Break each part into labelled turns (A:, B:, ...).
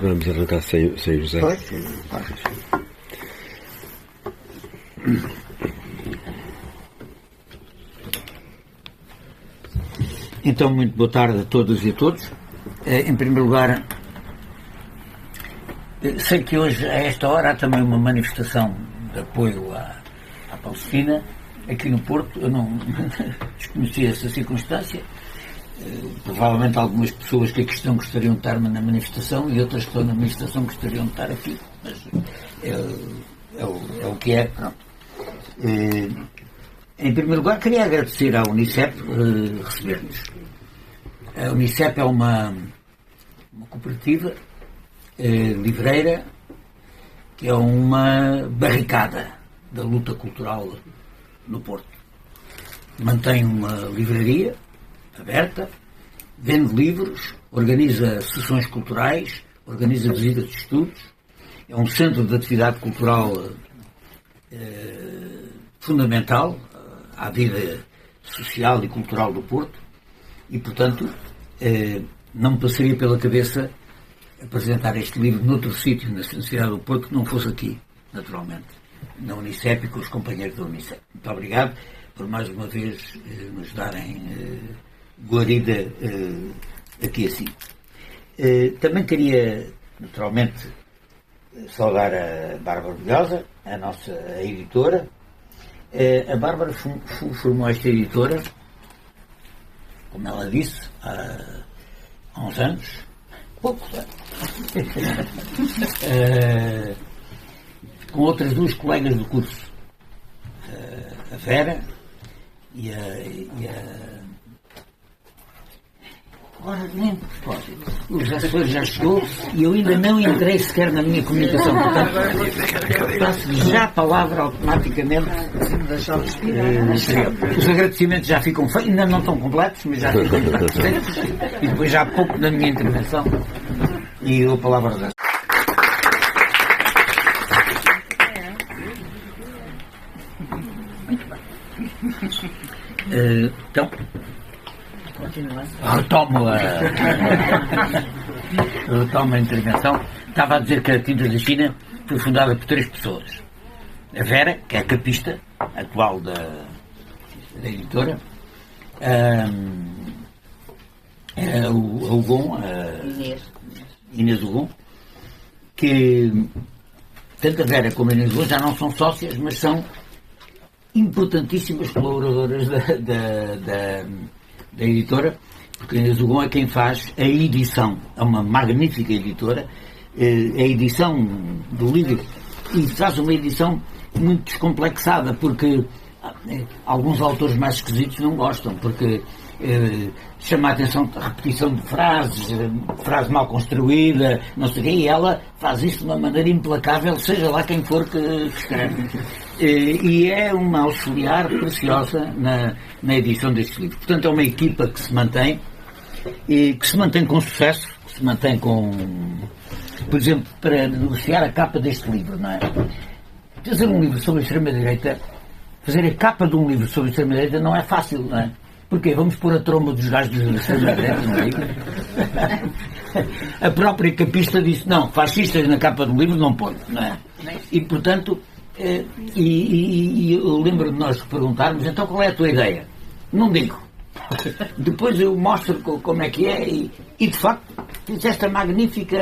A: Vamos arrancar sem José.
B: Pois. Então, muito boa tarde a todas e a todos. Em primeiro lugar, sei que hoje, a esta hora, há também uma manifestação de apoio à Palestina, aqui no Porto. Eu não desconhecia essa circunstância. Provavelmente algumas pessoas que aqui estão gostariam de estar na manifestação e outras que estão na manifestação gostariam de estar aqui. Mas é o que é. Pronto. Em primeiro lugar, queria agradecer à Unicep receber-nos. A Unicep é uma cooperativa livreira que é uma barricada da luta cultural no Porto. Mantém uma livraria aberta, vende livros, organiza sessões culturais, organiza visitas de estudos, é um centro de atividade cultural fundamental à vida social e cultural do Porto e, portanto, não me passaria pela cabeça apresentar este livro noutro sítio na cidade do Porto que não fosse aqui, naturalmente, na Unicep e com os companheiros da Unicep. Muito obrigado por mais uma vez nos darem guarida aqui assim. Também queria, naturalmente, saudar a Bárbara Brunhosa, a nossa editora. A Bárbara formou esta editora, como ela disse, há uns anos, pouco, com outras duas colegas do curso, a Vera e a agora nem o José já chegou e eu ainda não entrei sequer na minha comunicação, portanto passo já a palavra automaticamente. Os agradecimentos já ficam feitos, ainda não estão completos, mas já ficam feitos e depois já há pouco na minha intervenção e eu a palavra da então retomo a intervenção. Estava a dizer que a Tintas da China foi fundada por 3 pessoas. A Vera, que é a capista atual da editora, o Hugon, Inês Hugon, que tanto a Vera como a Inês Hugon já não são sócias, mas são importantíssimas colaboradoras da editora, porque a Inês Hugon é quem faz a edição. É uma magnífica editora, a edição do livro, e faz uma edição muito descomplexada, porque alguns autores mais esquisitos não gostam, porque chama a atenção a repetição de frases, frase mal construída, não sei o quê, e ela faz isso de uma maneira implacável, seja lá quem for que escreve. E é uma auxiliar preciosa na edição deste livro. Portanto, é uma equipa que se mantém, e que se mantém com sucesso, que se mantém com, por exemplo, para negociar a capa deste livro, não é? Fazer um livro sobre a extrema-direita, fazer a capa de um livro sobre a extrema-direita não é fácil, não é? Porquê? Vamos pôr a tromba dos gajos da extrema-direita no livro? A própria capista disse, não, fascistas na capa do livro não põe, não é? E, portanto, eu lembro de nós perguntarmos, então qual é a tua ideia? Não digo. Depois eu mostro como é que é e de facto, fiz esta magnífica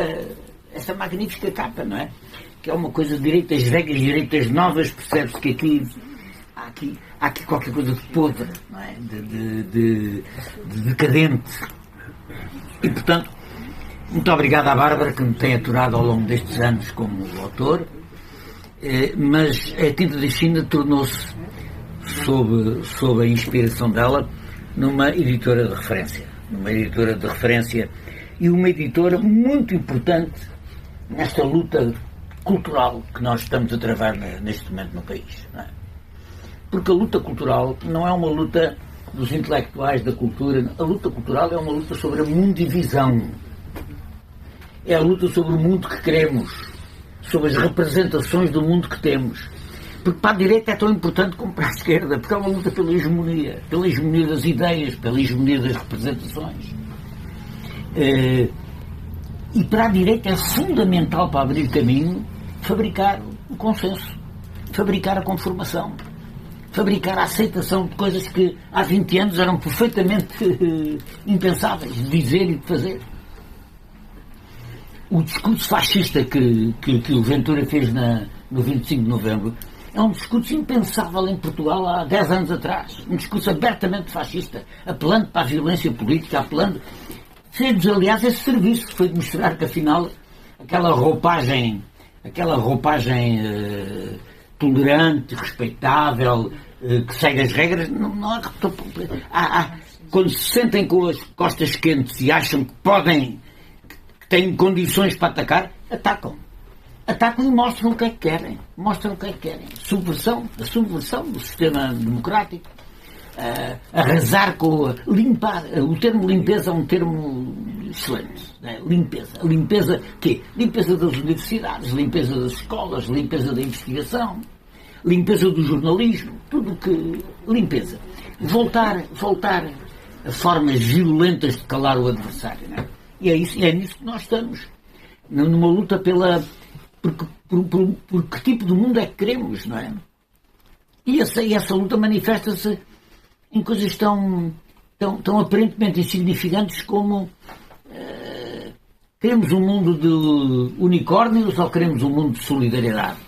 B: capa, não é? Que é uma coisa de direitas velhas, direitas novas, percebe-se que há aqui qualquer coisa de podre, não é? De decadente. E, portanto, muito obrigado à Bárbara, que me tem aturado ao longo destes anos como autor, mas a Tinta da China tornou-se, sob a inspiração dela, numa editora de referência. E uma editora muito importante nesta luta cultural que nós estamos a travar neste momento no país, não é? Porque a luta cultural não é uma luta dos intelectuais da cultura. A luta cultural é uma luta sobre a mundivisão. É a luta sobre o mundo que queremos, sobre as representações do mundo que temos. Porque para a direita é tão importante como para a esquerda, porque é uma luta pela hegemonia das ideias, pela hegemonia das representações. E para a direita é fundamental, para abrir caminho, fabricar o consenso, fabricar a conformação, fabricar a aceitação de coisas que há 20 anos eram perfeitamente impensáveis de dizer e de fazer. O discurso fascista que o Ventura fez no 25 de novembro é um discurso impensável em Portugal há 10 anos atrás. Um discurso abertamente fascista, apelando para a violência política, apelando... Fez, aliás, esse serviço, foi de mostrar que, afinal, aquela roupagem tolerante, respeitável, que segue as regras, não há, quando se sentem com as costas quentes e acham que podem, que têm condições para atacar, atacam. Atacam e mostram o que é que querem. Mostram o que é que querem. A subversão do sistema democrático. Arrasar com... limpar. O termo limpeza é um termo excelente. Né? Limpeza. Limpeza quê? Limpeza das universidades, limpeza das escolas, limpeza da investigação, limpeza do jornalismo, tudo que... limpeza. Voltar a formas violentas de calar o adversário. Né? E é nisso que nós estamos. Numa luta por que tipo de mundo é que queremos, não é? E essa luta manifesta-se em coisas tão aparentemente insignificantes como queremos um mundo de unicórnios ou queremos um mundo de solidariedade?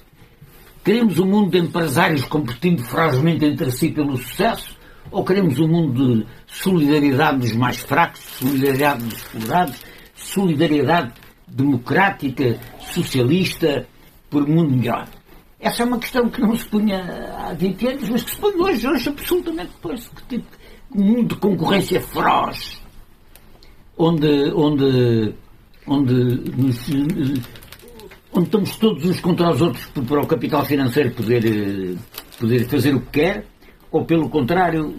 B: Queremos um mundo de empresários competindo ferozmente entre si pelo sucesso ou queremos um mundo de solidariedade dos mais fracos, solidariedade dos explorados, solidariedade democrática, socialista, por um mundo melhor? Essa é uma questão que não se punha há 20 anos, mas que se põe hoje absolutamente depois. Que tipo de mundo de concorrência feroz, onde estamos todos uns contra os outros para o capital financeiro poder fazer o que quer, ou pelo contrário,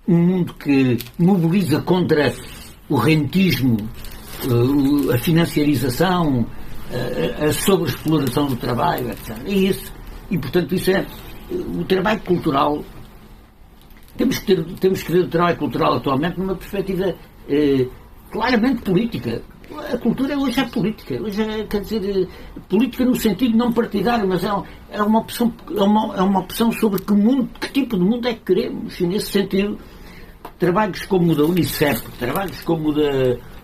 B: um mundo que mobiliza contra o rentismo, a financiarização, a sobreexploração do trabalho, etc. É isso. E, portanto, isso é o trabalho cultural. Temos que ver o trabalho cultural atualmente numa perspectiva claramente política. A cultura hoje é política. Hoje é, quer dizer, política no sentido não partidário, mas é uma opção sobre que tipo de mundo é que queremos. E, nesse sentido, trabalhos como o da Unicef, trabalhos como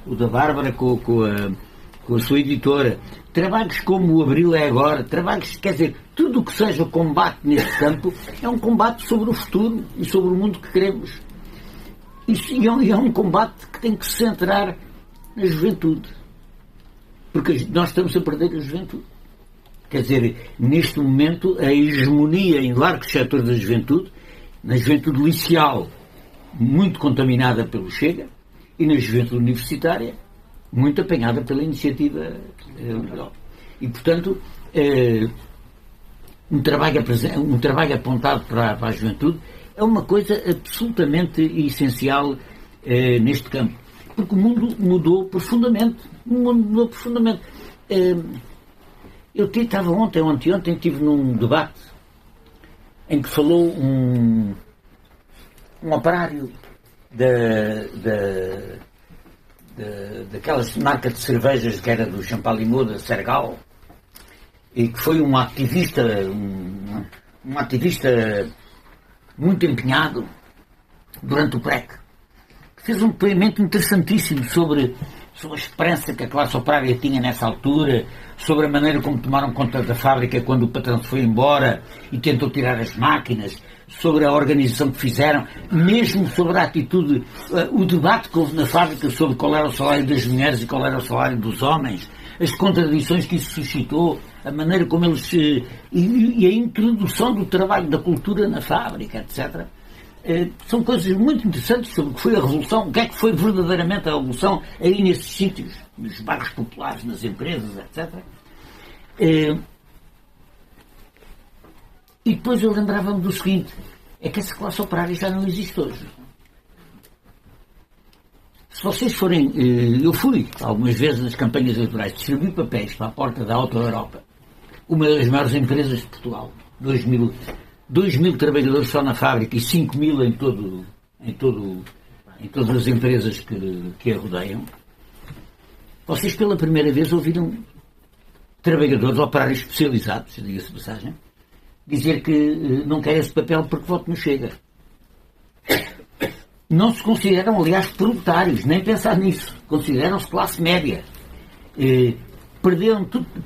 B: o da Bárbara com a sua editora, trabalhos como o Abril é Agora, trabalhos, quer dizer, tudo o que seja combate nesse campo é um combate sobre o futuro e sobre o mundo que queremos. E é um combate que tem que se centrar na juventude. Porque nós estamos a perder a juventude. Quer dizer, neste momento, a hegemonia em largos setores da juventude, na juventude liceal, muito contaminada pelo Chega, e na juventude universitária, muito apanhada pela iniciativa liberal. E, portanto, um trabalho apontado para a juventude é uma coisa absolutamente essencial neste campo. Porque o mundo mudou profundamente. Eu estava ontem estive num debate em que falou um operário daquelas marcas de cervejas que era do Champalimau, da Sergal, e que foi um ativista muito empenhado durante o PREC, que fez um depoimento interessantíssimo sobre a esperança que a classe operária tinha nessa altura, sobre a maneira como tomaram conta da fábrica quando o patrão se foi embora e tentou tirar as máquinas, sobre a organização que fizeram, mesmo sobre a atitude, o debate que houve na fábrica sobre qual era o salário das mulheres e qual era o salário dos homens, as contradições que isso suscitou, a maneira como eles... e a introdução do trabalho da cultura na fábrica, etc. São coisas muito interessantes sobre o que foi a Revolução, o que é que foi verdadeiramente a Revolução aí nesses sítios, nos bairros populares, nas empresas, etc. E depois eu lembrava-me do seguinte, é que essa classe operária já não existe hoje. Se vocês forem... eu fui algumas vezes nas campanhas eleitorais, distribuí papéis para a porta da Auto Europa, uma das maiores empresas de Portugal, 2 mil trabalhadores só na fábrica e 5 mil em todas as empresas que a rodeiam. Vocês pela primeira vez ouviram trabalhadores, operários especializados, diga-se de passagem, dizer que não querem esse papel porque voto não chega. Não se consideram, aliás, proletários, nem pensar nisso. Consideram-se classe média.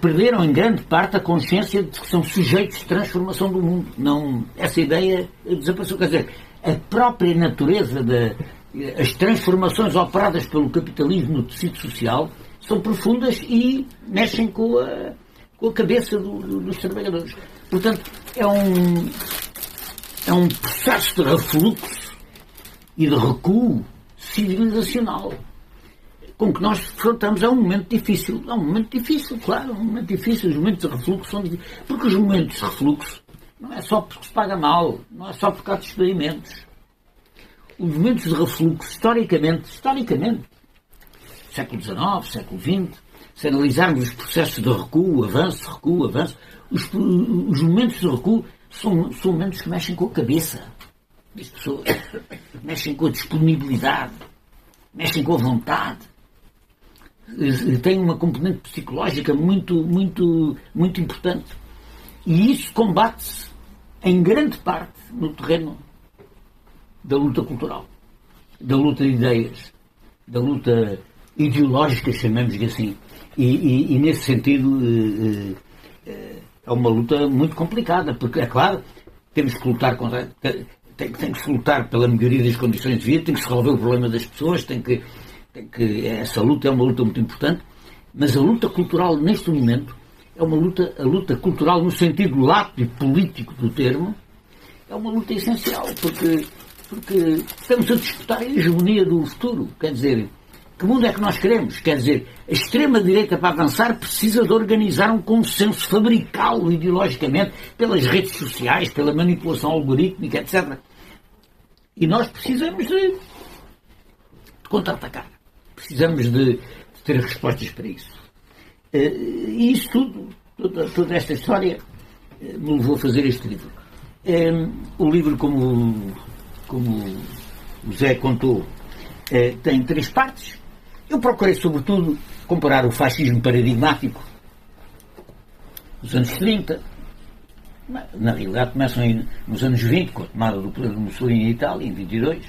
B: Perderam em grande parte a consciência de que são sujeitos de transformação do mundo. Não, essa ideia desapareceu. Quer dizer, a própria natureza as transformações operadas pelo capitalismo no tecido social são profundas e mexem com a cabeça dos trabalhadores. Portanto, é um processo de refluxo e de recuo civilizacional com que nós defrontamos. É um momento difícil. É um momento difícil, claro. É um momento difícil. Os momentos de refluxo são difíceis. Porque os momentos de refluxo não é só porque se paga mal, não é só por causa de experimentos. Os momentos de refluxo, historicamente, século XIX, século XX, se analisarmos os processos de recuo, avanço, os momentos de recuo são momentos que mexem com a cabeça das pessoas, mexem com a disponibilidade, mexem com a vontade, têm uma componente psicológica muito, muito, muito importante. E isso combate-se, em grande parte, no terreno da luta cultural, da luta de ideias, da luta ideológica, chamemos-lhe assim. E nesse sentido é uma luta muito complicada, porque, é claro, temos que lutar contra... Tem que se lutar pela melhoria das condições de vida, tem que se resolver o problema das pessoas, essa luta é uma luta muito importante, mas a luta cultural neste momento é a luta cultural no sentido lato e político do termo, é uma luta essencial, porque estamos a disputar a hegemonia do futuro. Quer dizer, que mundo é que nós queremos? Quer dizer, a extrema-direita, para avançar, precisa de organizar um consenso, fabricá-lo ideologicamente pelas redes sociais, pela manipulação algorítmica, etc. E nós precisamos de contra-atacar. Precisamos de ter respostas para isso. E isso tudo, toda esta história, me levou a fazer este livro. O livro, como o Zé contou, tem 3 partes. Eu procurei, sobretudo, comparar o fascismo paradigmático dos anos 30, na realidade começam nos anos 20, com a tomada do poder de Mussolini em Itália, em 22,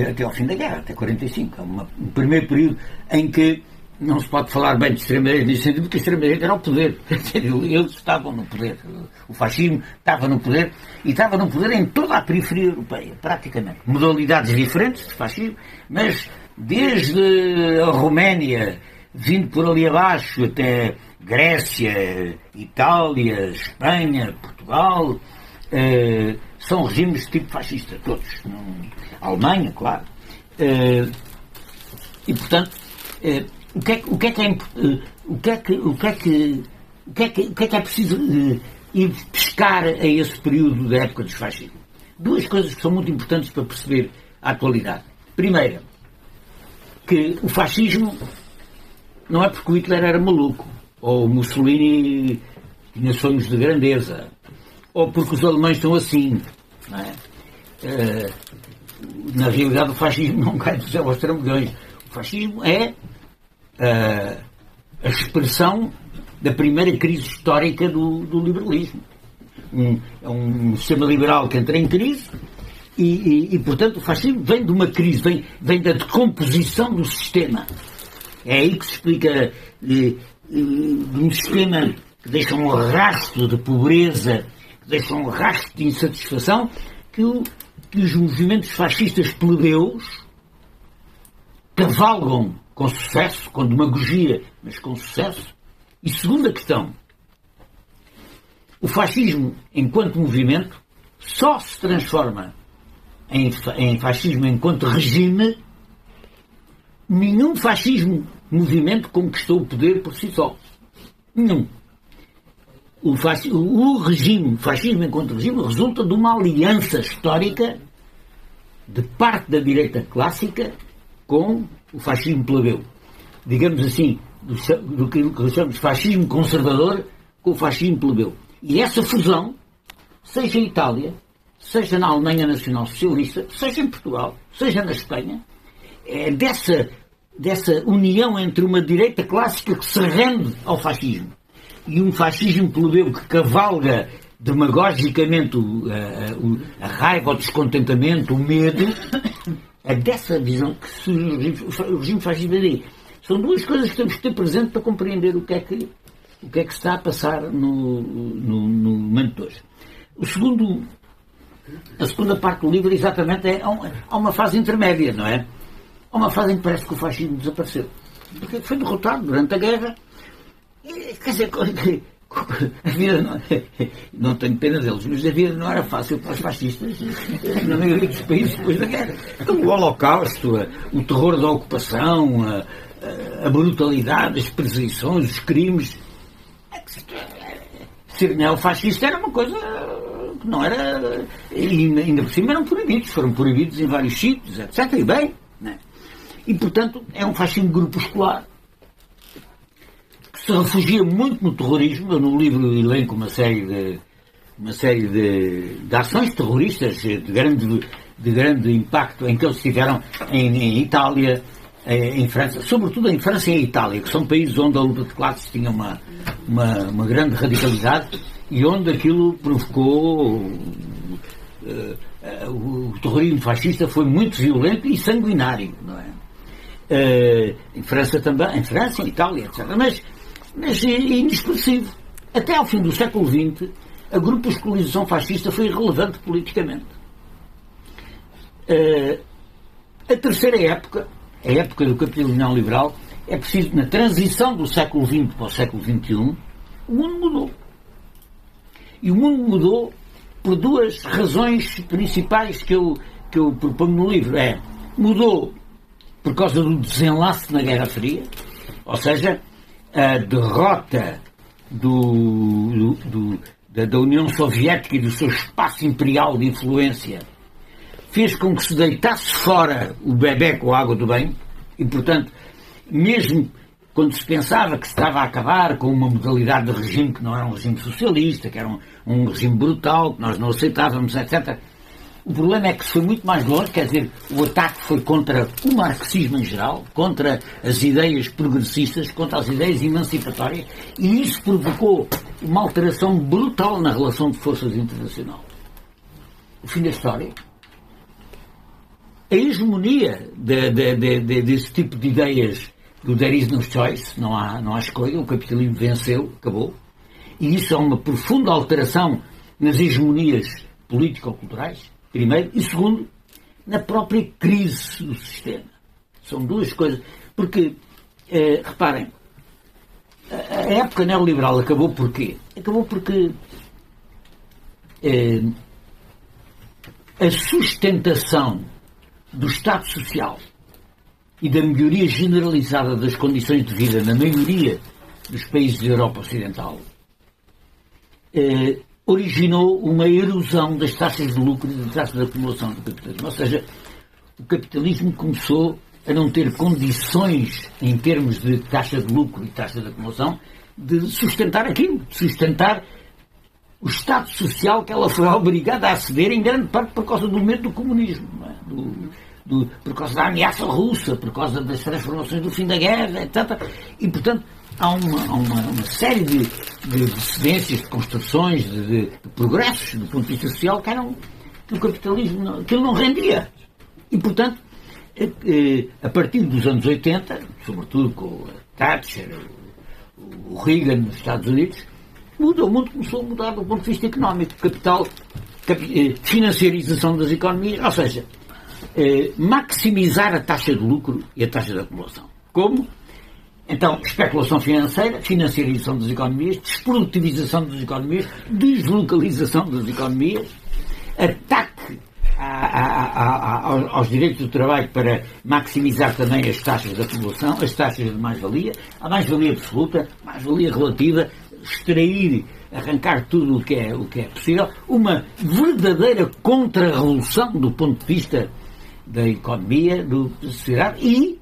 B: até ao fim da guerra, até 45. É um primeiro período em que não se pode falar bem de extrema-direita nesse sentido, porque a extrema-direita era o poder. Eles estavam no poder. O fascismo estava no poder, e estava no poder em toda a periferia europeia, praticamente. Modalidades diferentes de fascismo, mas desde a Roménia, vindo por ali abaixo, até Grécia, Itália, Espanha, Portugal, são regimes de tipo fascista, todos. A Alemanha, claro. E, portanto, o que é preciso ir pescar a esse período da época dos fascismos? 2 coisas que são muito importantes para perceber a atualidade. Primeira, que o fascismo não é porque o Hitler era maluco, ou o Mussolini tinha sonhos de grandeza, ou porque os alemães estão assim, não é? Na realidade, o fascismo não cai do céu aos trambolhões. O fascismo é a expressão da primeira crise histórica do liberalismo. É um sistema liberal que entra em crise e, portanto, o fascismo vem de uma crise, vem da decomposição do sistema. É aí que se explica de um sistema que deixa um rastro de pobreza, que deixa um rastro de insatisfação, que os movimentos fascistas plebeus cavalgam com sucesso, com demagogia, mas com sucesso. E segunda questão, o fascismo, enquanto movimento, só se transforma em fascismo enquanto regime. Nenhum movimento conquistou o poder por si só. Nenhum. O fascismo enquanto regime resulta de uma aliança histórica de parte da direita clássica com o fascismo plebeu. Digamos assim, do que chamamos de fascismo conservador com o fascismo plebeu. E essa fusão, seja em Itália, seja na Alemanha Nacional Socialista, seja em Portugal, seja na Espanha, é dessa dessa união entre uma direita clássica que se rende ao fascismo e um fascismo plebeu que cavalga demagogicamente a raiva, o descontentamento, o medo. É dessa visão que surge o regime fascista daí. São duas coisas que temos que ter presente para compreender o que é que está a passar no momento de hoje. A segunda parte do livro, exatamente, há uma fase intermédia, não é? Há uma fase em que parece que o fascismo desapareceu. Porque foi derrotado durante a guerra. Quer dizer, a vida não tenho pena deles, mas a vida não era fácil para os fascistas na maioria dos países depois da guerra. O Holocausto, o terror da ocupação, a brutalidade, as perseguições, os crimes. Ser neofascista era uma coisa que não era. E ainda por cima foram proibidos em vários sítios, etc. E bem, né? E portanto é um fascismo grupuscular que se refugia muito no terrorismo. Eu no livro elenco uma série de ações terroristas de grande impacto em que eles tiveram em Itália, em França, sobretudo em França e em Itália, que são países onde a luta de classes tinha uma grande radicalidade e onde aquilo provocou o terrorismo fascista foi muito violento e sanguinário, não é? Em França também, em França, em Itália, etc. Mas inexpressivo. Até ao fim do século XX, a grupuscularização fascista foi irrelevante politicamente. A terceira época, a época do capitalismo neoliberal, é preciso, na transição do século XX para o século XXI, o mundo mudou. E o mundo mudou por duas razões principais que eu proponho no livro. Mudou por causa do desenlace na Guerra Fria, ou seja, a derrota da União Soviética e do seu espaço imperial de influência fez com que se deitasse fora o bebé com a água do banho e, portanto, mesmo quando se pensava que se estava a acabar com uma modalidade de regime que não era um regime socialista, que era um regime brutal, que nós não aceitávamos, etc., o problema é que se foi muito mais longe, quer dizer, o ataque foi contra o marxismo em geral, contra as ideias progressistas, contra as ideias emancipatórias, e isso provocou uma alteração brutal na relação de forças internacional. O fim da história. A hegemonia desse tipo de ideias do there is no choice, não há escolha, o capitalismo venceu, acabou, e isso é uma profunda alteração nas hegemonias político-culturais, primeiro, e segundo, na própria crise do sistema. São duas coisas, porque, reparem, a época neoliberal acabou porquê? Acabou porque a sustentação do Estado Social e da melhoria generalizada das condições de vida na maioria dos países da Europa Ocidental originou uma erosão das taxas de lucro e das taxas de acumulação do capitalismo. Ou seja, o capitalismo começou a não ter condições, em termos de taxa de lucro e taxa de acumulação, de sustentar aquilo, de sustentar o Estado Social que ela foi obrigada a aceder, em grande parte por causa do medo do comunismo, não é? Por causa da ameaça russa, por causa das transformações do fim da guerra, etc. E, portanto, há uma série de cedências, de construções, de progressos do ponto de vista social que o capitalismo que ele não rendia. E, portanto, a partir dos anos 80, sobretudo com a Thatcher, o Reagan nos Estados Unidos, o mundo começou a mudar do ponto de vista económico, financiarização das economias, ou seja, maximizar a taxa de lucro e a taxa de acumulação. Como? Então, especulação financeira, financiarização das economias, desprodutivização das economias, deslocalização das economias, ataque aos direitos do trabalho para maximizar também as taxas de acumulação, as taxas de mais-valia, a mais-valia absoluta, mais-valia relativa, extrair, arrancar tudo o que é possível, uma verdadeira contra-revolução do ponto de vista da economia, da sociedade e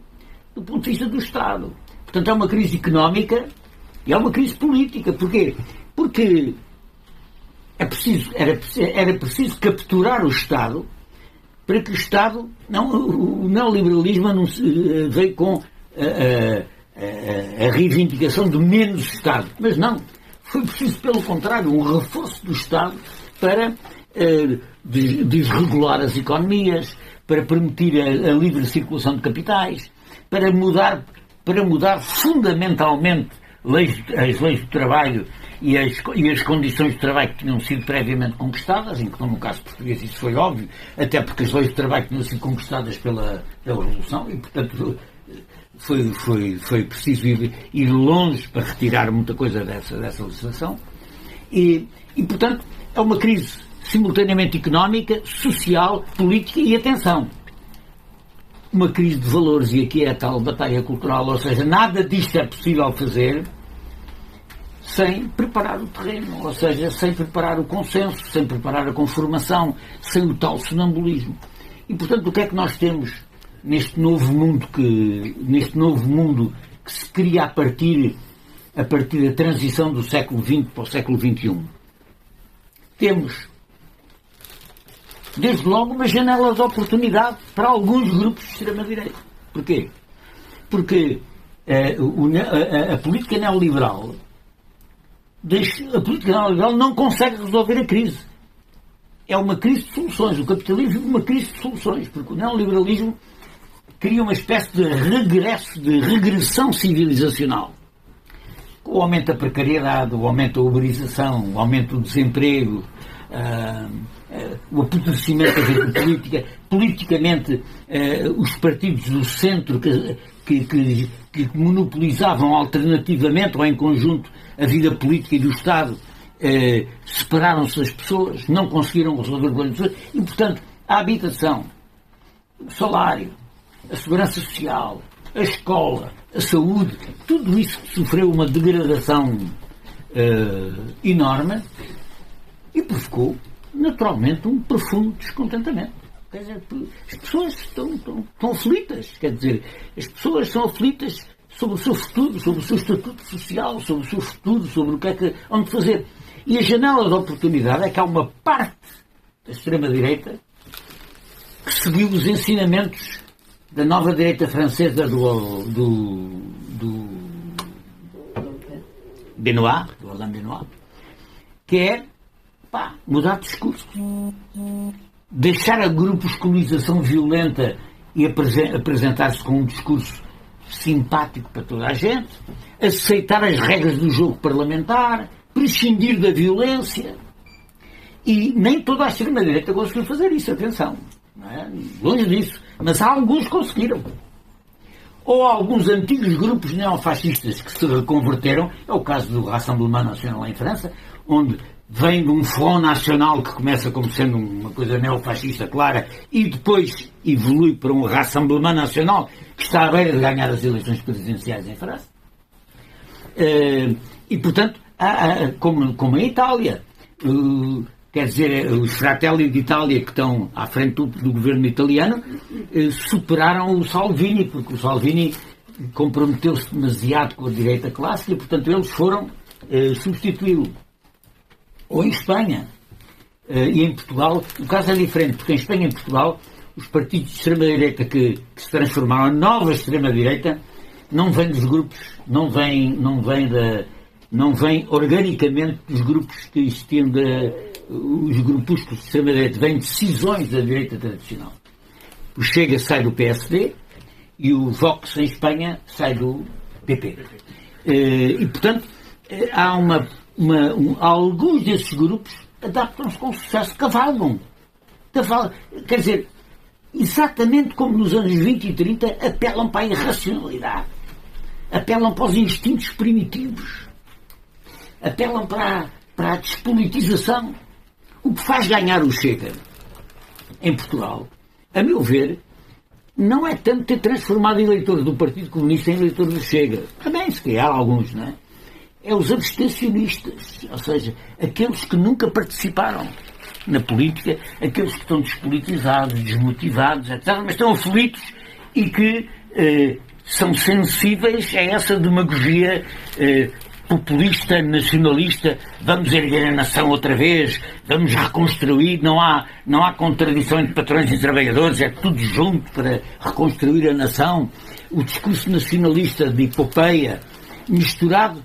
B: do ponto de vista do Estado. Portanto, é uma crise económica e é uma crise política. Porquê? Porque era preciso capturar o Estado para que o Estado... o neoliberalismo veio com a reivindicação de menos Estado. Mas não. Foi preciso, pelo contrário, um reforço do Estado para desregular as economias, para permitir a livre circulação de capitais, para mudar fundamentalmente as leis do trabalho e as condições de trabalho que tinham sido previamente conquistadas, em que no caso português isso foi óbvio, até porque as leis de trabalho tinham sido conquistadas pela Revolução e, portanto, foi preciso ir longe para retirar muita coisa dessa legislação. E, portanto, é uma crise simultaneamente económica, social, política e, atenção, uma crise de valores, e aqui é a tal batalha cultural, ou seja, nada disto é possível fazer sem preparar o terreno, ou seja, sem preparar o consenso, sem preparar a conformação, sem o tal sonambulismo. E, portanto, o que é que nós temos neste novo mundo que se cria a partir da transição do século XX para o século XXI? Temos, desde logo, uma janela de oportunidade para alguns grupos de extrema-direita. Porquê? Porque a política neoliberal não consegue resolver a crise. É uma crise de soluções. O capitalismo é uma crise de soluções, porque o neoliberalismo cria uma espécie de regresso, de regressão civilizacional. O aumento da precariedade, o aumento da uberização, o aumento do desemprego, o apodrecimento da vida política, politicamente os partidos do centro que monopolizavam alternativamente ou em conjunto a vida política e do Estado, separaram-se das pessoas, não conseguiram resolver o problema das pessoas e, portanto, a habitação, o salário, a segurança social, a escola, a saúde, tudo isso que sofreu uma degradação enorme e provocou, naturalmente, um profundo descontentamento. Quer dizer, as pessoas estão aflitas, quer dizer, as pessoas são aflitas sobre o seu futuro, sobre o seu estatuto social, sobre o seu futuro, sobre o que é que onde fazer. E a janela de oportunidade é que há uma parte da extrema-direita que seguiu os ensinamentos da nova direita francesa do Benoît, do Alain Benoît, que é mudar de discurso. Deixar a grupusculização violenta e apresentar-se com um discurso simpático para toda a gente, aceitar as regras do jogo parlamentar, prescindir da violência. E nem toda a extrema-direita conseguiu fazer isso, atenção. Não é? Longe disso. Mas alguns conseguiram. Ou alguns antigos grupos neofascistas que se reconverteram, é o caso do Rassemblement National em França, onde vem de um Front National que começa como sendo uma coisa neofascista clara e depois evolui para um Rassemblement National que está à beira de ganhar as eleições presidenciais em França. E, portanto, como em Itália, quer dizer, os Fratelli d'Italia que estão à frente do governo italiano superaram o Salvini, porque o Salvini comprometeu-se demasiado com a direita clássica e, portanto, eles foram substituí-lo. Ou em Espanha e em Portugal, o caso é diferente, porque em Espanha e em Portugal os partidos de extrema-direita que se transformaram em nova extrema-direita não vêm dos grupos, não vêm organicamente dos grupos que existiam, os grupúsculos de extrema-direita, vêm de decisões da direita tradicional. O Chega sai do PSD e o Vox em Espanha sai do PP. E, portanto, há alguns desses grupos adaptam-se com sucesso, cavalgam. Quer dizer, exatamente como nos anos 20 e 30, apelam para a irracionalidade, apelam para os instintos primitivos, apelam para a despolitização. O que faz ganhar o Chega em Portugal, a meu ver, não é tanto ter transformado eleitores do Partido Comunista em eleitores do Chega. Também se calhar alguns, não é? É os abstencionistas, ou seja, aqueles que nunca participaram na política, aqueles que estão despolitizados, desmotivados, etc., mas estão aflitos e que são sensíveis a essa demagogia populista, nacionalista, vamos erguer a nação outra vez, vamos reconstruir, não há contradição entre patrões e trabalhadores, é tudo junto para reconstruir a nação, o discurso nacionalista de epopeia, misturado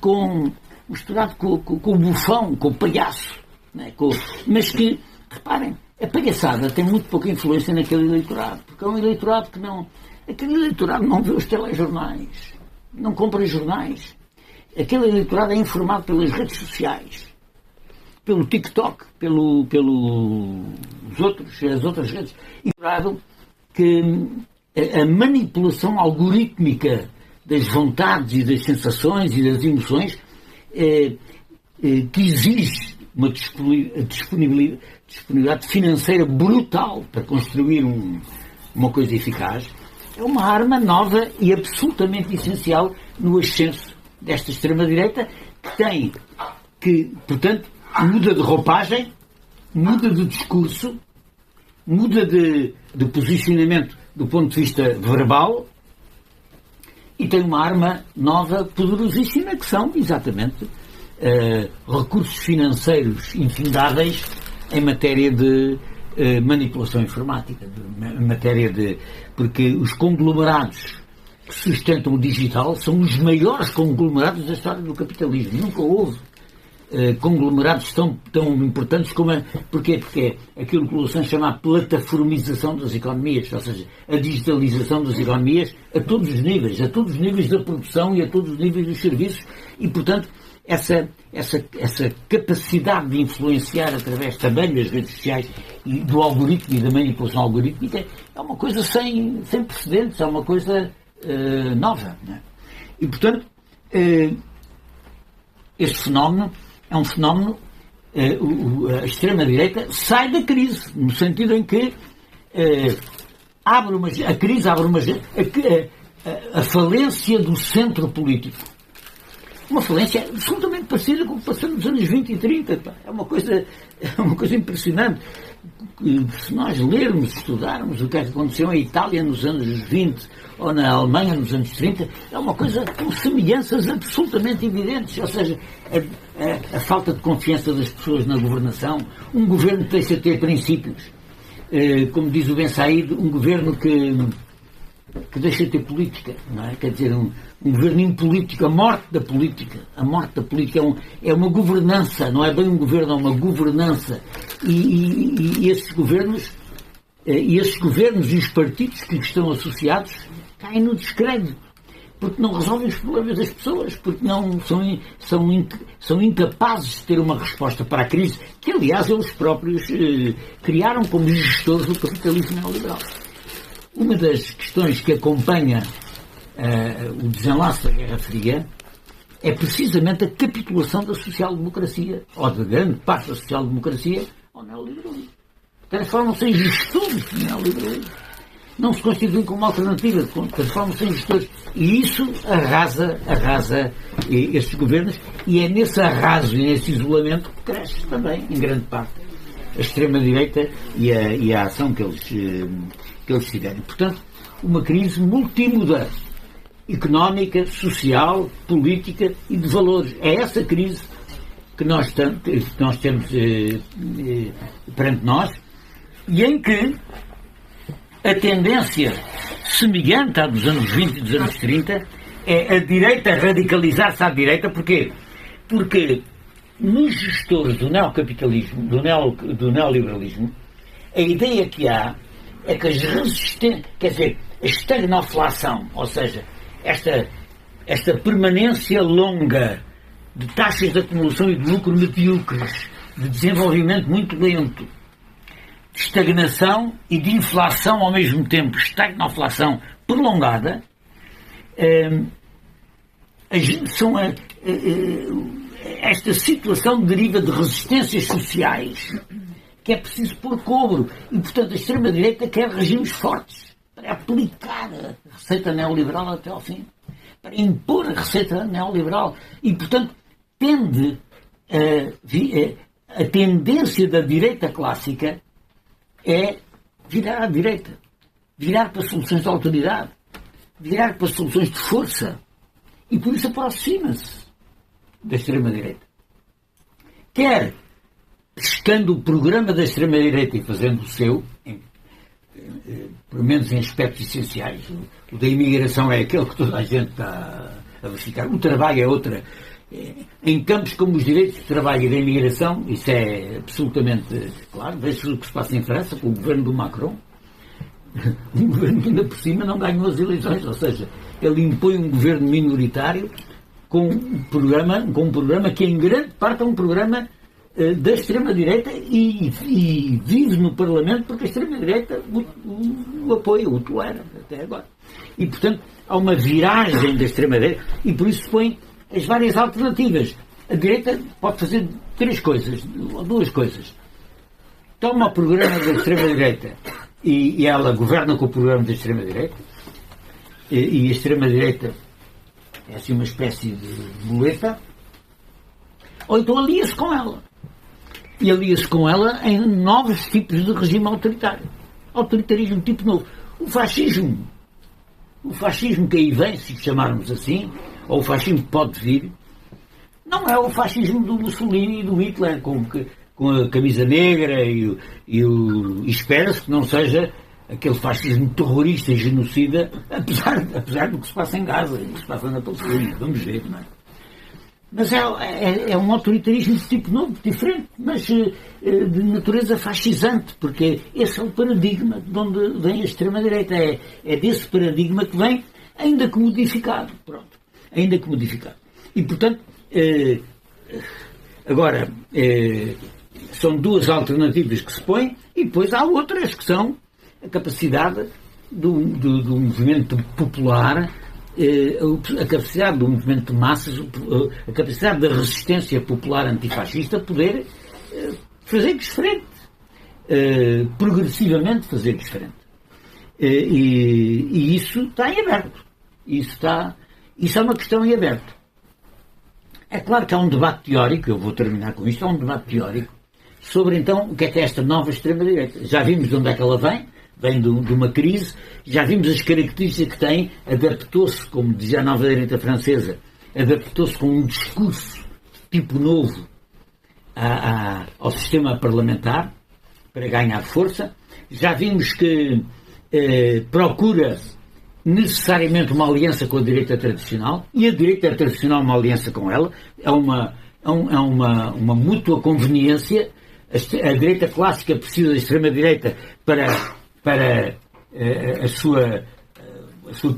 B: com o bufão, com o palhaço. Né? Mas que, reparem, a palhaçada tem muito pouca influência naquele eleitorado, porque é um eleitorado que não... Aquele eleitorado não vê os telejornais, não compra jornais. Aquele eleitorado é informado pelas redes sociais, pelo TikTok, as outras redes. E que a manipulação algorítmica das vontades e das sensações e das emoções que exige uma disponibilidade financeira brutal para construir uma coisa eficaz, é uma arma nova e absolutamente essencial no ascenso desta extrema-direita, portanto, muda de roupagem, muda de discurso, muda de posicionamento do ponto de vista verbal e tem uma arma nova, poderosíssima, que são, exatamente, recursos financeiros infindáveis em matéria de manipulação informática, porque os conglomerados que sustentam o digital são os maiores conglomerados da história do capitalismo. Nunca houve conglomerados tão importantes como Porquê? Porque é aquilo que o Louçã chama a plataformização das economias, ou seja, a digitalização das economias a todos os níveis da produção e a todos os níveis dos serviços, e, portanto, essa capacidade de influenciar através também das redes sociais e do algoritmo e da manipulação algorítmica é uma coisa sem precedentes, é uma coisa nova. Não é? E, portanto, este fenómeno é um fenómeno, a extrema-direita sai da crise, no sentido em que a crise abre a falência do centro político. Uma falência absolutamente parecida com o que passou nos anos 20 e 30. Pá. É uma coisa impressionante. Se nós lermos, estudarmos o que aconteceu em Itália nos anos 20 ou na Alemanha nos anos 30, é uma coisa com semelhanças absolutamente evidentes. Ou seja, a falta de confiança das pessoas na governação, um governo que deixa de ter princípios. Como diz o Ben Said, um governo que deixa de ter política, não é? Quer dizer, um governo impolítico, a morte da política é uma governança, não é bem um governo, é uma governança, e esses governos e os partidos que estão associados caem no descrédito, porque não resolvem os problemas das pessoas, porque não são incapazes de ter uma resposta para a crise, que aliás eles próprios criaram como gestores do capitalismo neoliberal. Uma das questões que acompanha o desenlace da Guerra Fria é precisamente a capitulação da social-democracia, ou de grande parte da social-democracia, ao neoliberalismo. Transformam-se em gestores do neoliberalismo. Não se constituem como alternativa, transformam-se em gestores. E isso arrasa esses governos, e é nesse arraso e nesse isolamento que cresce também, em grande parte, a extrema-direita e a ação que eles tiverem. Portanto, uma crise multimodal, económica, social, política e de valores. É essa crise que nós temos perante nós, e em que a tendência semelhante à dos anos 20 e dos anos 30 é a direita radicalizar-se à direita. Porquê? Porque nos gestores do neocapitalismo, do neoliberalismo, a ideia que há é que as resistências, quer dizer, a estagnoflação, ou seja, esta permanência longa de taxas de acumulação e de lucro medíocres, de desenvolvimento muito lento, de estagnação e de inflação ao mesmo tempo, estagnoflação prolongada, esta situação deriva de resistências sociais que é preciso pôr cobro. E, portanto, a extrema-direita quer regimes fortes para aplicar a receita neoliberal até ao fim, para impor a receita neoliberal. E, portanto, a tendência da direita clássica é virar à direita, virar para soluções de autoridade, virar para soluções de força. E por isso aproxima-se da extrema-direita. Quer pescando o programa da extrema-direita e fazendo o seu, pelo menos em aspectos essenciais. O da imigração é aquele que toda a gente está a verificar. O trabalho é outra. Em campos como os direitos de trabalho e da imigração, isso é absolutamente claro. Veja o que se passa em França com o governo do Macron. Um governo que ainda por cima não ganhou as eleições, ou seja, ele impõe um governo minoritário com um programa que em grande parte é um programa da extrema-direita e vive no Parlamento porque a extrema-direita o apoia, o tolera até agora. E, portanto, há uma viragem da extrema-direita e por isso põe as várias alternativas. A direita pode fazer duas coisas. Toma o programa da extrema-direita e ela governa com o programa da extrema-direita e a extrema-direita é assim uma espécie de boleta, ou então alia-se com ela. E alia-se com ela em novos tipos de regime autoritário. Autoritarismo tipo novo. O fascismo que aí vem, se chamarmos assim, ou o fascismo que pode vir, não é o fascismo do Mussolini e do Hitler, com a camisa negra e espera-se que não seja aquele fascismo terrorista e genocida, apesar do que se passa em Gaza e do que se passa na Palestina. Vamos ver, não é? Mas é um autoritarismo de tipo novo, diferente, mas de natureza fascisante, porque esse é o paradigma de onde vem a extrema-direita. É desse paradigma que vem, ainda que modificado. Pronto. Ainda que modificado. E, portanto, agora, são duas alternativas que se põem, e depois há outras que são a capacidade do movimento popular, a capacidade do movimento de massas, a capacidade da resistência popular antifascista poder fazer diferente, progressivamente fazer diferente. E isso está em aberto. Isso é uma questão em aberto. É claro que há um debate teórico, eu vou terminar com isto, há um debate teórico sobre então o que é esta nova extrema-direita. Já vimos de onde é que ela vem de uma crise, já vimos as características que tem, adaptou-se, como dizia a nova direita francesa, adaptou-se com um discurso tipo novo ao sistema parlamentar para ganhar força. Já vimos que procura necessariamente uma aliança com a direita tradicional, e a direita tradicional uma aliança com ela, é uma mútua conveniência. A direita clássica precisa da extrema-direita para a sua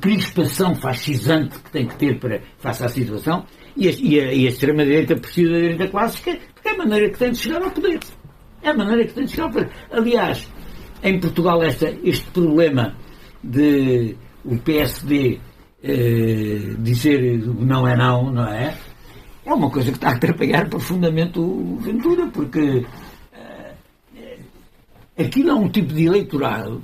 B: crispação fascisante que tem que ter face à situação, e a extrema-direita precisa da direita clássica porque é a maneira que tem de chegar ao poder. É a maneira que tem de chegar ao poder. Aliás, em Portugal este problema de o PSD dizer não é não, não é? É uma coisa que está a atrapalhar profundamente o Ventura, porque aquilo é um tipo de eleitorado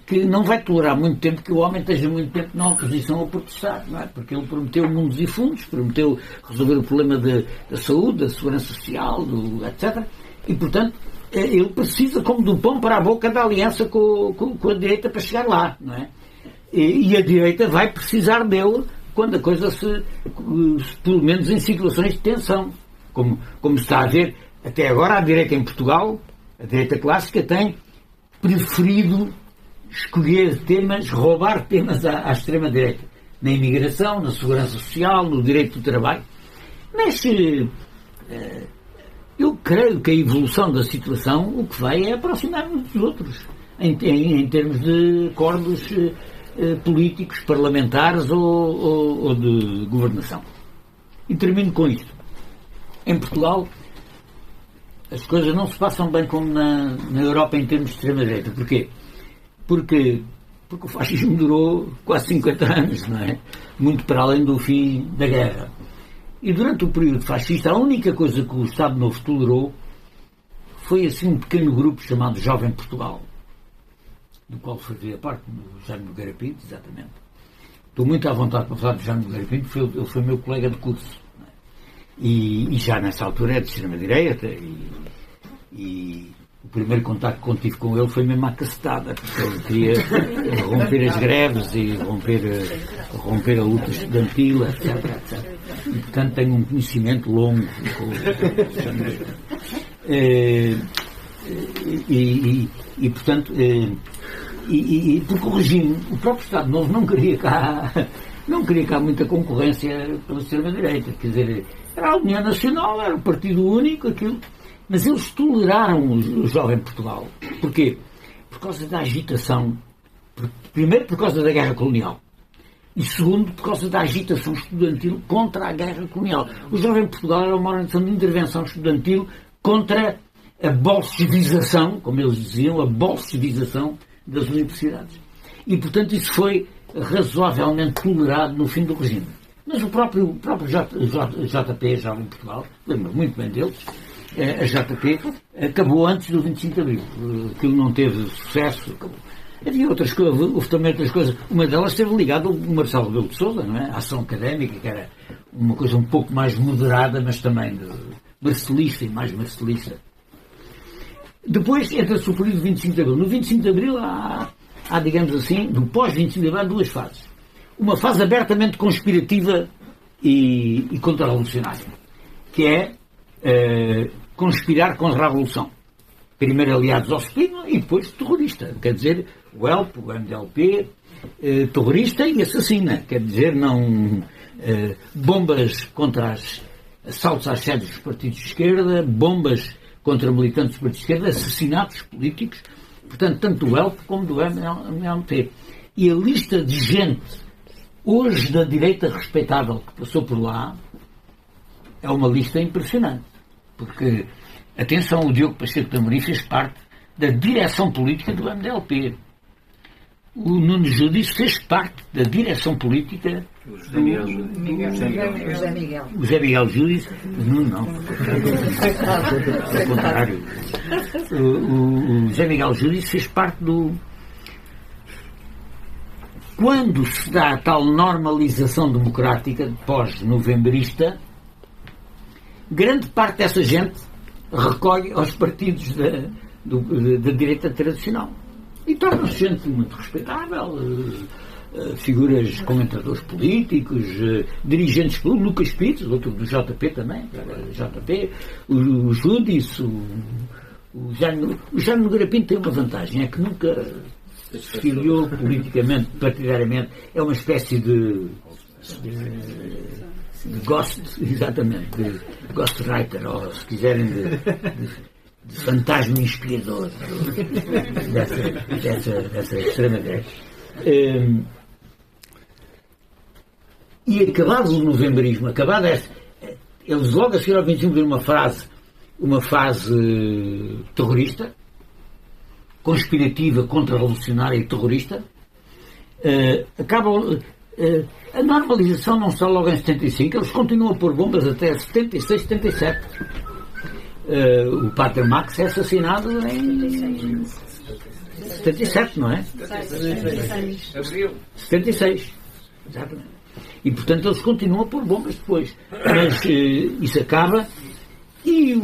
B: que não vai tolerar muito tempo que o homem esteja muito tempo na oposição ao protestar, não é? Porque ele prometeu mundos e fundos, prometeu resolver o problema da saúde, da segurança social, etc. E, portanto, ele precisa, como do pão para a boca, da aliança com a direita para chegar lá, não é? E a direita vai precisar dele quando a coisa pelo menos em situações de tensão. Como se está a ver, até agora a direita em Portugal, a direita clássica, tem preferido escolher temas, roubar temas à extrema-direita. Na imigração, na segurança social, no direito do trabalho. Mas eu creio que a evolução da situação o que vai é aproximar-nos dos outros, em termos de acordos políticos, parlamentares ou de governação. E termino com isto. Em Portugal, as coisas não se passam bem como na Europa em termos de extrema-direita. Porquê? Porque o fascismo durou quase 50 anos, não é? Muito para além do fim da guerra. E durante o período fascista, a única coisa que o Estado Novo tolerou foi assim um pequeno grupo chamado Jovem Portugal, do qual fazia parte do Jaime Nogueira Pinto, exatamente. Estou muito à vontade para falar do Jaime Nogueira Pinto, ele foi meu colega de curso. Não é? E já nessa altura é de extrema-direita, e o primeiro contacto que tive com ele foi mesmo à cacetada, porque ele queria romper as greves e romper a luta estudantil, etc. E, portanto, tenho um conhecimento longo portanto, porque o regime, o próprio Estado Novo não queria cá muita concorrência pela extrema-direita. Quer dizer, era a União Nacional, era o partido único, aquilo. Mas eles toleraram o jovem Portugal. Porquê? Por causa da agitação. Primeiro, por causa da guerra colonial. E segundo, por causa da agitação estudantil contra a guerra colonial. O jovem Portugal era uma organização de intervenção estudantil contra a bolchevização, como eles diziam, a bolchevização das universidades. E, portanto, isso foi razoavelmente tolerado no fim do regime. Mas o próprio JP, Jovem Portugal, lembro muito bem dele, a JP acabou antes do 25 de Abril. Aquilo não teve sucesso, acabou. Havia outras coisas, houve também outras coisas. Uma delas esteve ligada ao Marcelo Rebelo de Sousa, não é? A ação académica, que era uma coisa um pouco mais moderada, mas também marcelista e mais marcelista. Depois entra-se o período de 25 de Abril. No 25 de Abril há, digamos assim, do pós-25 de Abril, há duas fases. Uma fase abertamente conspirativa e contra-revolucionária, que é conspirar contra a Revolução. Primeiro aliados ao Spínola e depois terrorista. Quer dizer, o ELP, o MDLP, terrorista e assassina. Quer dizer, não bombas contra assaltos às sedes dos partidos de esquerda, bombas contra militantes dos partidos de esquerda, assassinatos políticos, portanto, tanto do ELP como do MDLP. E a lista de gente, hoje da direita respeitável, que passou por lá, é uma lista impressionante. Porque, atenção, o Diogo Pacheco de Amorim fez parte da direção política do MDLP. O Nuno Judice fez parte da direção política do José Miguel. O José Miguel Judice, não. Ao contrário. O José Miguel Judice fez parte do... Quando se dá a tal normalização democrática pós-novembrista, grande parte dessa gente recolhe aos partidos da direita tradicional. E torna-se gente muito respeitável, figuras, comentadores políticos, dirigentes políticos, Lucas Pires, outro do JP também, JP, o Judice, o Jaime Nogueira Pinto tem uma vantagem, é que nunca se filiou politicamente, partidariamente, é uma espécie de ghost, exatamente, de ghostwriter, ou se quiserem de fantasma inspirador dessa extrema-direita. E acabado o novembrismo, eles logo a seguir ao 25 de uma fase terrorista, conspirativa, contra-revolucionária e terrorista, acabam... a normalização não está logo em 75, eles continuam a pôr bombas até 76, 77. O Pater Max é assassinado em 77, não é? 76. Exatamente. E, portanto, eles continuam a pôr bombas depois. Mas isso acaba e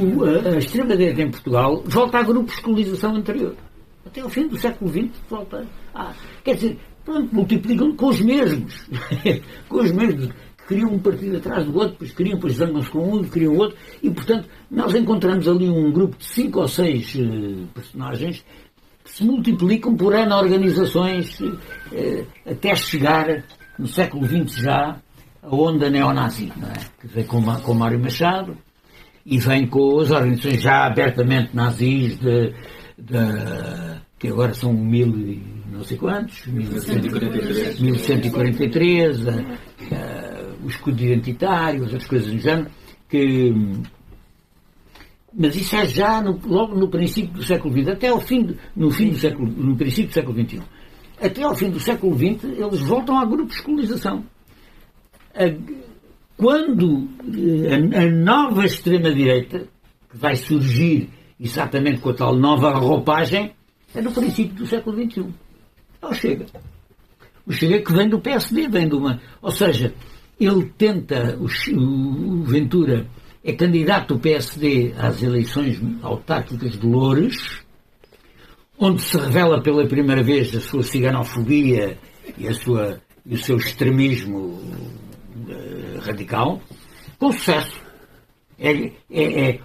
B: a extrema-direita em Portugal volta a grupos de colonização anterior. Até ao fim do século XX volta a... Quer dizer, pronto, multiplicam com os mesmos. Com os mesmos. Criam um partido atrás do outro, depois zangam-se com um, criam outro, e, portanto, nós encontramos ali um grupo de 5 ou 6 personagens que se multiplicam por N organizações até chegar, no século XX já, a onda neonazi, não é? Que vem com Mário Machado e vem com as organizações já abertamente nazis que agora são 1000 e não sei quantos, 1143, o escudo identitário, outras coisas do género, mas isso é já logo no princípio do século XX, até ao fim, no princípio do século XXI. Até ao fim do século XX, eles voltam a grupos de colonização. Quando a nova extrema-direita, que vai surgir exatamente com a tal nova roupagem, é no princípio do século XXI. É o Chega. O Chega que vem do PSD, vem de uma... Ou seja, ele tenta, o Ventura é candidato do PSD às eleições autárquicas de Loures, onde se revela pela primeira vez a sua ciganofobia e o seu extremismo radical, com sucesso.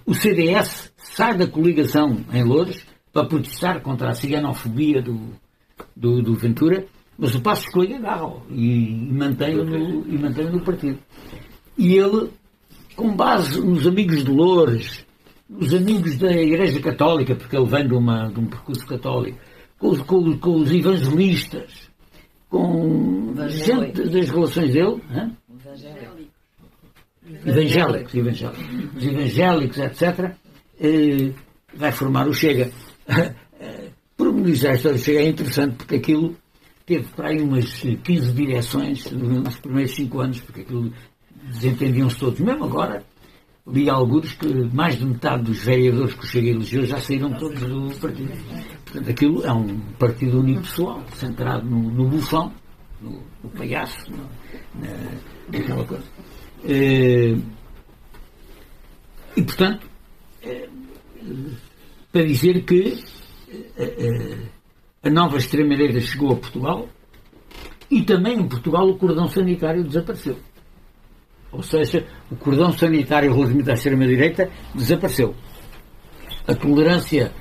B: O CDS sai da coligação em Loures para protestar contra a ciganofobia do do Ventura, mas o Passos Coelho agarra-o e mantém-o no partido. E ele, com base nos amigos de Loures, nos amigos da Igreja Católica, porque ele vem de um percurso católico, com os evangelistas, com gente das relações dele, evangélicos, os evangélicos, etc., vai formar o Chega. Pormenizar a história do Chega é interessante, porque aquilo teve para aí umas 15 direções nos primeiros 5 anos, porque aquilo desentendiam-se todos. Mesmo agora, li alguns que mais de metade dos vereadores que o Chega elegeu já saíram todos do partido. Portanto, aquilo é um partido unipessoal, centrado no bufão, no palhaço, naquela coisa. E, portanto, para dizer que a nova extrema-direita chegou a Portugal e também em Portugal o cordão sanitário desapareceu. Ou seja, o cordão sanitário relativamente à extrema-direita desapareceu. A tolerância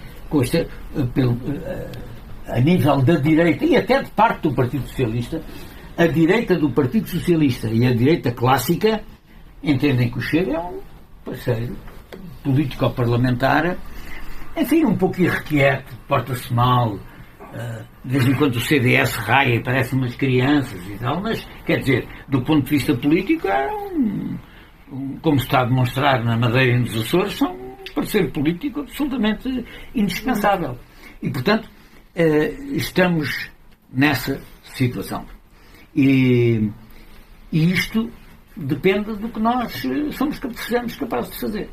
B: a nível da direita e até de parte do Partido Socialista, a direita do Partido Socialista e a direita clássica entendem que o Chega é um parceiro político-parlamentar, enfim, um pouco irrequieto, porta-se mal, de vez em quando o CDS raia e parece umas crianças e tal, mas, quer dizer, do ponto de vista político, é como se está a demonstrar na Madeira e nos Açores, são um parceiro político absolutamente indispensável. E, portanto, estamos nessa situação. E isto depende do que nós sejamos capazes de fazer.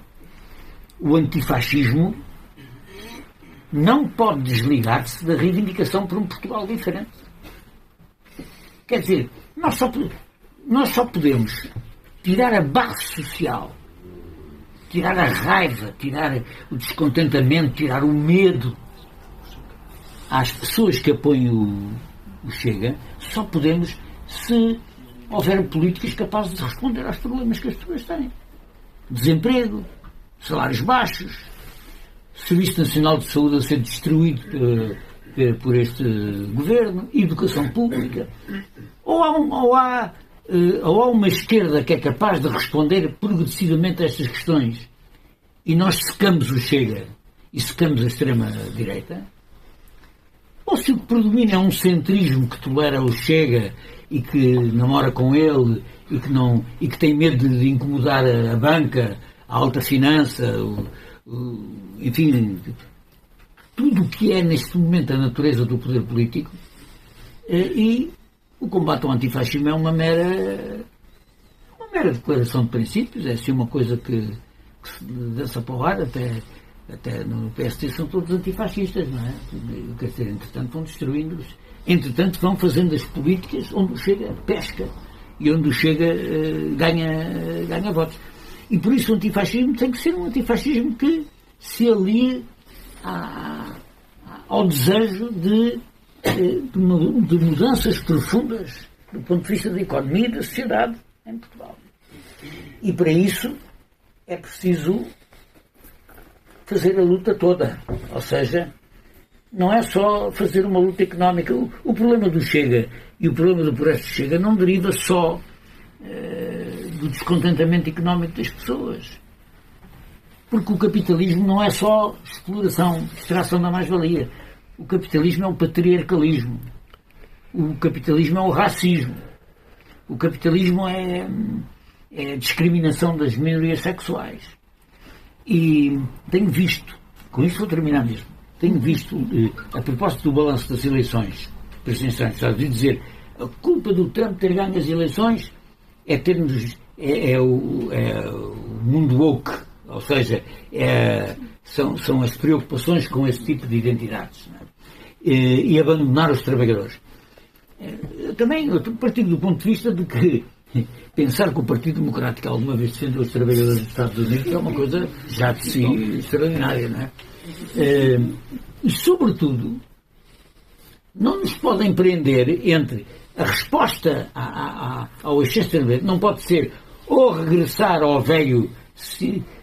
B: O antifascismo não pode desligar-se da reivindicação por um Portugal diferente. Quer dizer, nós só podemos tirar a base social, tirar a raiva, tirar o descontentamento, tirar o medo às pessoas que apoiam o Chega, só podemos se houver políticas capazes de responder aos problemas que as pessoas têm. Desemprego, salários baixos, Serviço Nacional de Saúde a ser destruído por este governo, educação pública. Ou há uma esquerda que é capaz de responder progressivamente a estas questões e nós secamos o Chega e secamos a extrema-direita, ou se o que predomina é um centrismo que tolera o Chega e que namora com ele e que tem medo de incomodar a banca, a alta finança, enfim, tudo o que é neste momento a natureza do poder político. E o combate ao antifascismo é uma mera declaração de princípios, é assim uma coisa que se dança porrada, até no PST são todos antifascistas, não é? Quer dizer, entretanto vão destruindo-os, entretanto vão fazendo as políticas onde o Chega pesca e onde o Chega ganha votos. E por isso o antifascismo tem que ser um antifascismo que se alie ao desejo de mudanças profundas do ponto de vista da economia e da sociedade em Portugal. E para isso é preciso fazer a luta toda. Ou seja, não é só fazer uma luta económica. O problema do Chega e o problema do Progresso Chega não deriva só do descontentamento económico das pessoas. Porque o capitalismo não é só exploração, extração da mais-valia. O capitalismo é o patriarcalismo. O capitalismo é o racismo. O capitalismo é a discriminação das minorias sexuais. E tenho visto, com isto vou terminar mesmo, tenho visto, a propósito do balanço das eleições presidenciais dos Estados Unidos, dizer a culpa do Trump ter ganho as eleições é o mundo woke, ou seja, são as preocupações com esse tipo de identidades, não é? E abandonar os trabalhadores. Também eu partilho do ponto de vista de que pensar que o Partido Democrático alguma vez defendeu os trabalhadores dos Estados Unidos é uma coisa já de si extraordinária, não é? E, sobretudo, não nos podem prender entre a resposta ao excesso de não pode ser ou regressar ao velho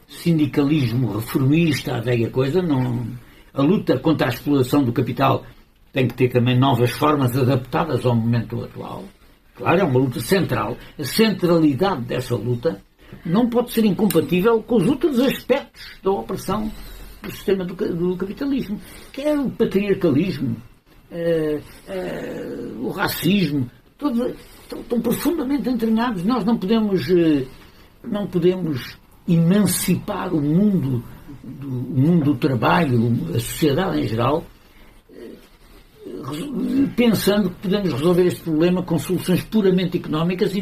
B: sindicalismo reformista, a velha coisa, não, a luta contra a exploração do capital tem que ter também novas formas adaptadas ao momento atual. Claro, é uma luta central. A centralidade dessa luta não pode ser incompatível com os outros aspectos da opressão do sistema do capitalismo, que é o patriarcalismo, o racismo, estão profundamente entranhados. Nós não podemos emancipar o mundo do trabalho, a sociedade em geral, pensando que podemos resolver este problema com soluções puramente económicas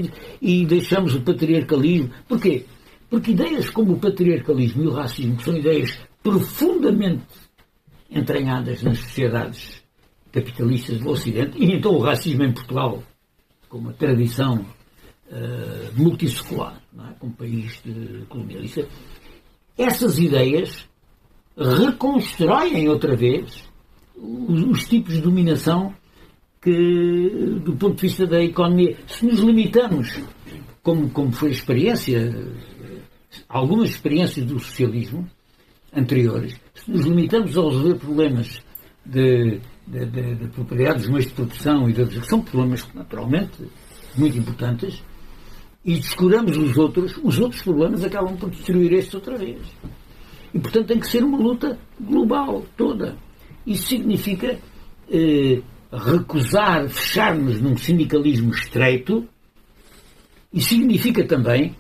B: e deixamos o patriarcalismo. Porquê? Porque ideias como o patriarcalismo e o racismo, que são ideias profundamente entranhadas nas sociedades capitalistas do Ocidente, e então o racismo em Portugal, com uma tradição multissecular, não é? Como país colonialista, essas ideias reconstroem outra vez os tipos de dominação que, do ponto de vista da economia, se nos limitamos, como foi a experiência, algumas experiências do socialismo anteriores, se nos limitamos a resolver problemas de propriedade dos meios de produção que são problemas naturalmente muito importantes, e descuramos os outros problemas acabam por destruir estes outra vez. E, portanto, tem que ser uma luta global, toda. Isso significa recusar, fechar-nos num sindicalismo estreito, e significa também,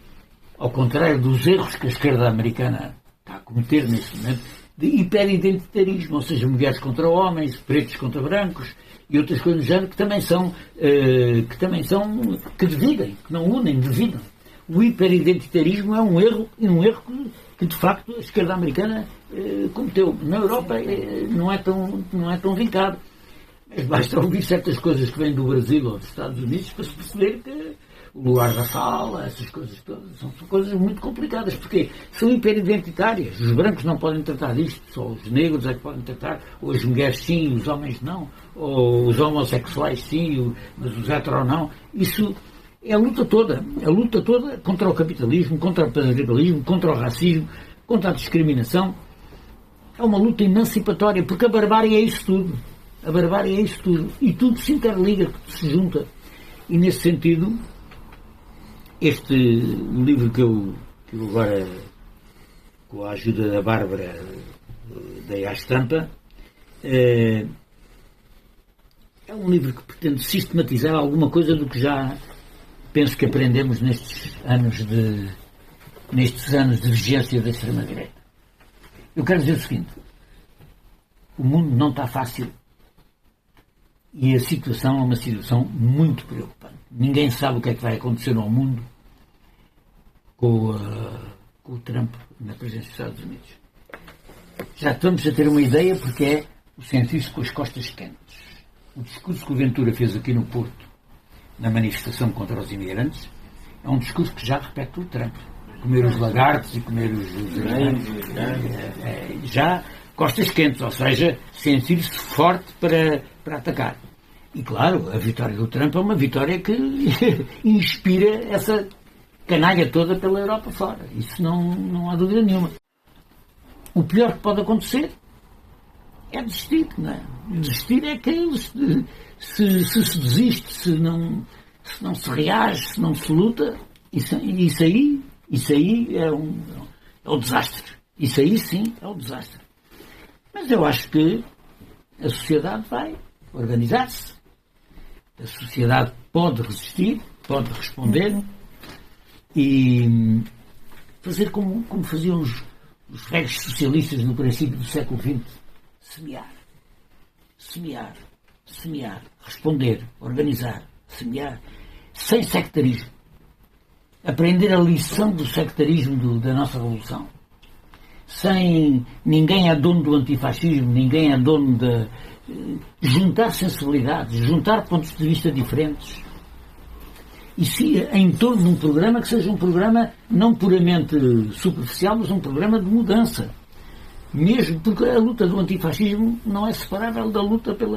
B: ao contrário dos erros que a esquerda americana está a cometer neste momento, de hiperidentitarismo, ou seja, mulheres contra homens, pretos contra brancos e outras coisas do género que dividem, que não unem, dividem. O hiperidentitarismo é um erro que de facto a esquerda americana cometeu. Na Europa não é tão vincado. Mas basta ouvir certas coisas que vêm do Brasil ou dos Estados Unidos para se perceber que o lugar da fala, essas coisas todas, são coisas muito complicadas, porque são hiperidentitárias. Os brancos não podem tratar disto, só os negros é que podem tratar, ou as mulheres sim, os homens não, ou os homossexuais sim, mas os heteros não. Isso é a luta toda contra o capitalismo, contra o patriarcalismo, contra o racismo, contra a discriminação. É uma luta emancipatória, porque a barbárie é isso tudo. A barbárie é isso tudo. E tudo se interliga, tudo se junta. E nesse sentido, este livro que eu agora, com a ajuda da Bárbara, dei à estampa, é um livro que pretende sistematizar alguma coisa do que já penso que aprendemos nestes anos de vigência da extrema-direita. Eu quero dizer o seguinte: o mundo não está fácil e a situação é uma situação muito preocupante. Ninguém sabe o que é que vai acontecer ao mundo com o Trump na presidência dos Estados Unidos. Já estamos a ter uma ideia, porque é o sentir-se com as costas quentes. O discurso que o Ventura fez aqui no Porto, na manifestação contra os imigrantes, é um discurso que já repete o Trump. Comer os lagartos e comer os já costas quentes, ou seja, sentir-se forte para atacar. E claro, a vitória do Trump é uma vitória que inspira essa canalha toda pela Europa fora. Isso não há dúvida nenhuma. O pior que pode acontecer é desistir, não é? Desistir é que se desiste, se não se reage, se não se luta, isso aí é um desastre. Isso aí sim é um desastre. Mas eu acho que a sociedade vai organizar-se. A sociedade pode resistir, pode responder e fazer como faziam os velhos socialistas no princípio do século XX. Semear, responder, organizar, semear, sem sectarismo. Aprender a lição do sectarismo da nossa revolução. Sem ninguém é dono do antifascismo, ninguém é dono de juntar sensibilidades, juntar pontos de vista diferentes. E se em torno de um programa que seja um programa não puramente superficial, mas um programa de mudança. Mesmo porque a luta do antifascismo não é separável da luta por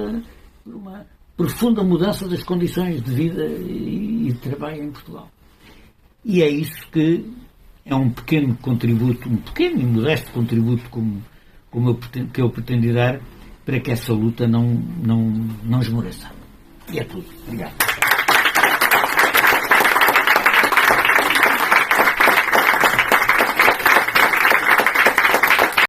B: uma profunda mudança das condições de vida e de trabalho em Portugal. E é isso que é um pequeno contributo, um pequeno e modesto contributo que eu pretendo dar para que essa luta não esmoreça. E é tudo. Obrigado.